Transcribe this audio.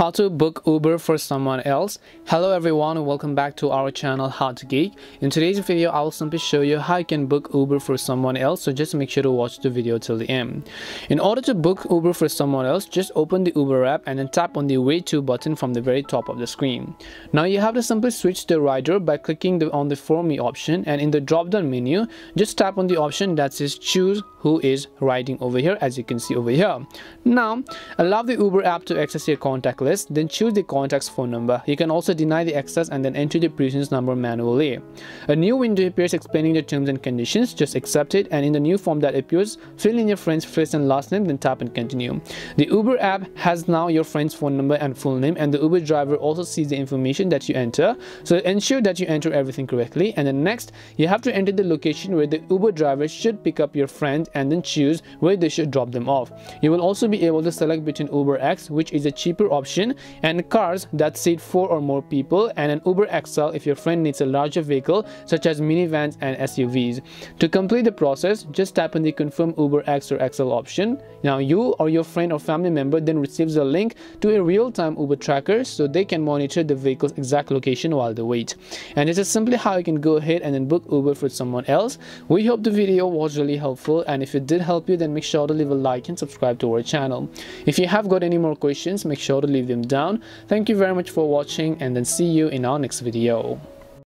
How to book Uber for someone else. Hello everyone and welcome back to our channel How to Geek. In today's video I will simply show you how you can book Uber for someone else, so just make sure to watch the video till the end. In order to book Uber for someone else, just open the Uber app and then tap on the Where To button from the very top of the screen. Now you have to simply switch the rider by clicking on the For Me option, and in the drop down menu just tap on the option that says Choose Who Is Riding over here, as you can see over here. Now allow the Uber app to access your contact list, then choose the contact's phone number. You can also deny the access and then enter the person's number manually. A new window appears explaining the terms and conditions. Just accept it, and in the new form that appears, fill in your friend's first and last name, then tap and continue. The Uber app has now your friend's phone number and full name, and the Uber driver also sees the information that you enter, so ensure that you enter everything correctly. And then next you have to enter the location where the Uber driver should pick up your friend and then choose where they should drop them off. You will also be able to select between Uber X, which is a cheaper option, and cars that seat 4 or more people, and an Uber XL if your friend needs a larger vehicle such as minivans and SUVs. To complete the process, just tap on the Confirm Uber X or XL option. Now you or your friend or family member then receives a link to a real-time Uber tracker so they can monitor the vehicle's exact location while they wait. And this is simply how you can go ahead and then book Uber for someone else. We hope the video was really helpful, and if it did help you, then make sure to leave a like and subscribe to our channel. If you have got any more questions, make sure to leave them down. Thank you very much for watching, and then see you in our next video.